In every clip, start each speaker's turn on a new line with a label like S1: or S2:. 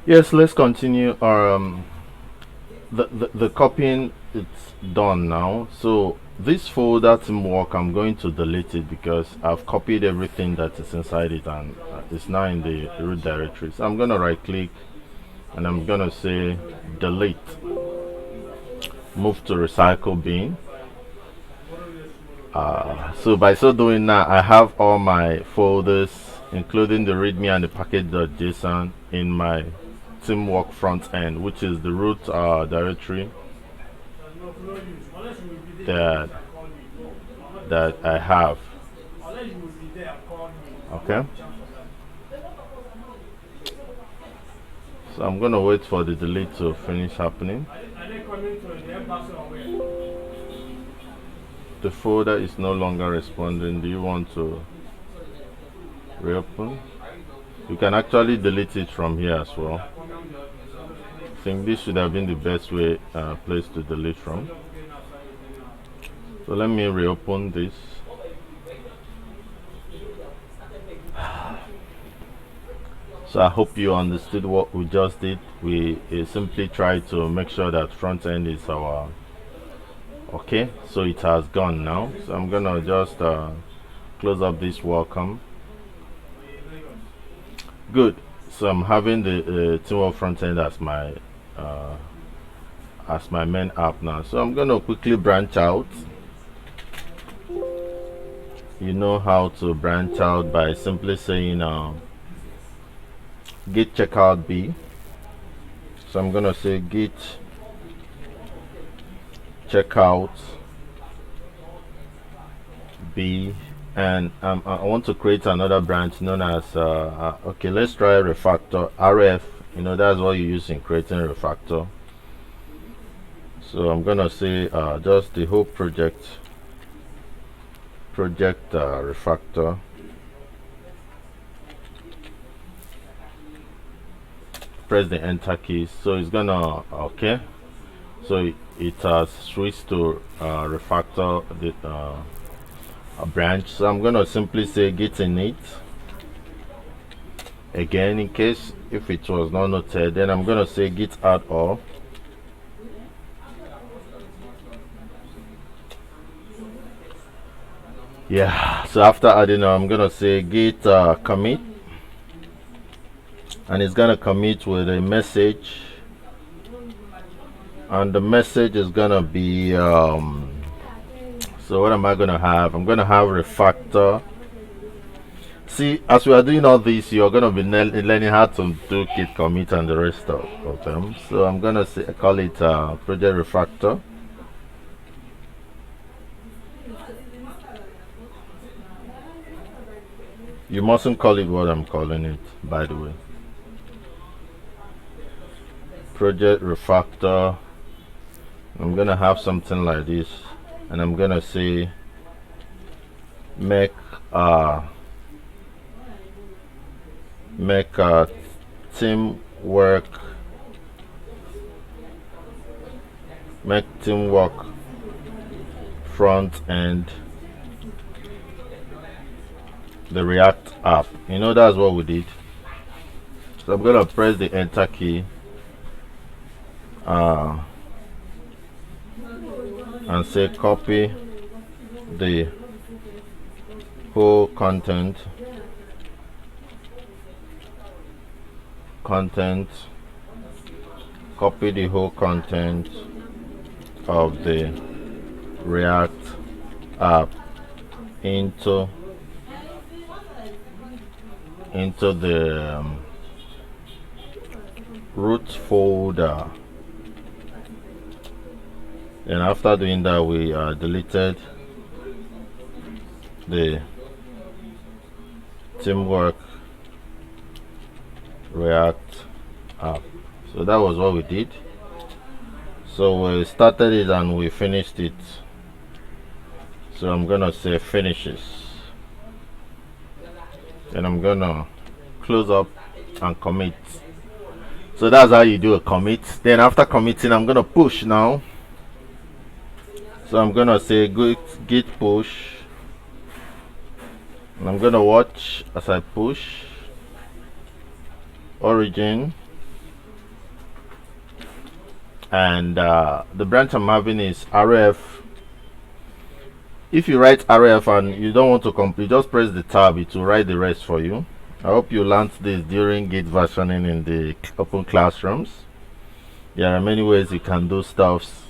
S1: Yes, let's continue. The copying, it's done now. So this folder teamwork, I'm going to delete it because I've copied everything that is inside it, and it's now in the root directory. So I'm gonna right click and I'm gonna say delete, move to recycle bin. So by so doing now, I have all my folders, including the readme and the package.json, in my teamwork front end, which is the root directory that I have. Okay, so I'm gonna wait for the delete to finish happening. The folder is no longer responding. Do you want to reopen? You can actually delete it from here as well. I think this should have been the best place to delete from. So let me reopen this. So I hope you understood what we just did. We simply tried to make sure that front end is our okay. So it has gone now. So I'm gonna just close up this welcome. Good. So I'm having the teamwork front end as my main app now. So I'm gonna quickly branch out. You know how to branch out by simply saying git checkout b. So I'm gonna say git checkout b, and I want to create another branch known as okay, let's try refactor rf. You know, that's what you use in creating refactor. So I'm gonna say just the whole project refactor. Press the enter key. So it's gonna okay. So it has switched to refactor the a branch. So I'm gonna simply say git init. Again, in case if it was not noted, then I'm gonna say git add all. Yeah, so after adding I'm gonna say git commit, and it's gonna commit with a message, and the message is gonna be so what am I gonna have? I'm gonna have refactor. See, as we are doing all this, you're gonna be learning how to do git commit and the rest of them. So I'm gonna say call it project refactor. You mustn't call it what I'm calling it, by the way. Project refactor. I'm gonna have something like this, and I'm gonna say make teamwork front end the React app. You know, that's what we did. So I'm gonna press the enter key and say copy the whole content copy the whole content of the React app into the root folder. And after doing that, we deleted the teamwork React app. So that was what we did. So we started it and we finished it. So I'm gonna say finishes, and I'm gonna close up and commit. So that's how you do a commit. Then after committing, I'm gonna push now. So I'm gonna say git push, and I'm gonna watch as I push origin and the branch I'm having is rf. If you write rf and you don't want to complete, just press the tab, it will write the rest for you. I hope you learned this during Git versioning in the open classrooms. There are many ways you can do stuffs,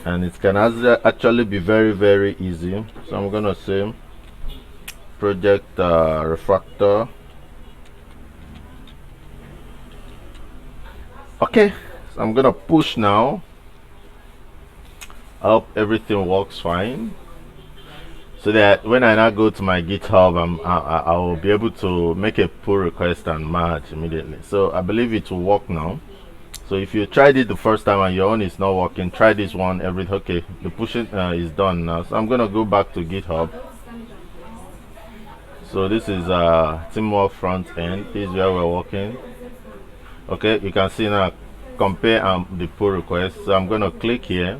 S1: and it can actually be very easy. So I'm gonna say project refactor. Okay, so I'm gonna push now. I hope everything works fine, so that when I now go to my GitHub, I will be able to make a pull request and merge immediately. So I believe it will work now. So if you tried it the first time and your own is not working, try this one. Okay, the pushing is done now. So I'm gonna go back to GitHub. So this is teamwork front end. This is where we're working. Okay, you can see now, compare the pull request. So I'm gonna click here.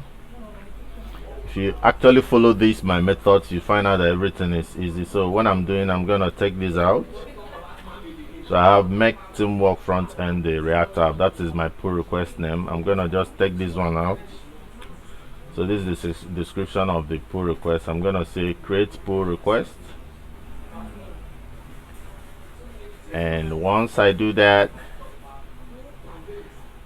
S1: If you actually follow these my methods, you find out that everything is easy. So what I'm doing, I'm gonna take this out. So I have make teamwork front end the React app. That is my pull request name. I'm gonna just take this one out. So this is the description of the pull request. I'm gonna say create pull request, and once I do that,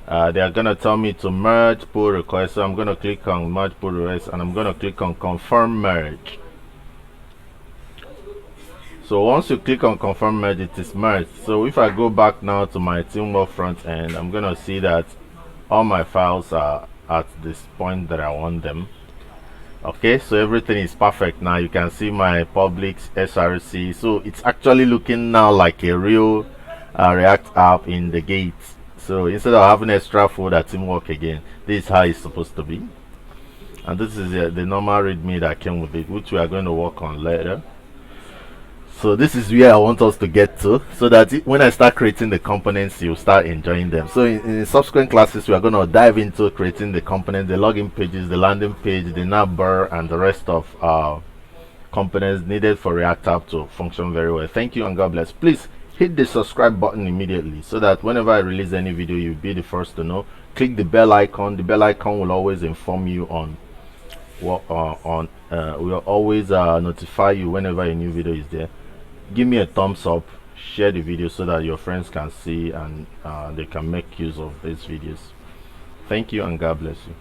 S1: they are gonna tell me to merge pull request. So I'm gonna click on merge pull request, and I'm gonna click on confirm merge. So once you click on confirm merge, it is merged. So if I go back now to my teamwork front end, I'm gonna see that all my files are at this point that I want them. Okay, so everything is perfect now. You can see my public src. So it's actually looking now like a real React app in the gate. So instead of having extra folder teamwork again, this is how it's supposed to be. And this is the normal readme that came with it, which we are going to work on later. So this is where I want us to get to, so that when I start creating the components, you'll start enjoying them. So in subsequent classes, we are going to dive into creating the components, the login pages, the landing page, the navbar, and the rest of components needed for React app to function very well. Thank you and God bless. Please hit the subscribe button immediately, so that whenever I release any video, you'll be the first to know. Click the bell icon. The bell icon will always inform you on what will always notify you whenever a new video is there. Give me a thumbs up, share the video so that your friends can see and they can make use of these videos. Thank you and God bless you.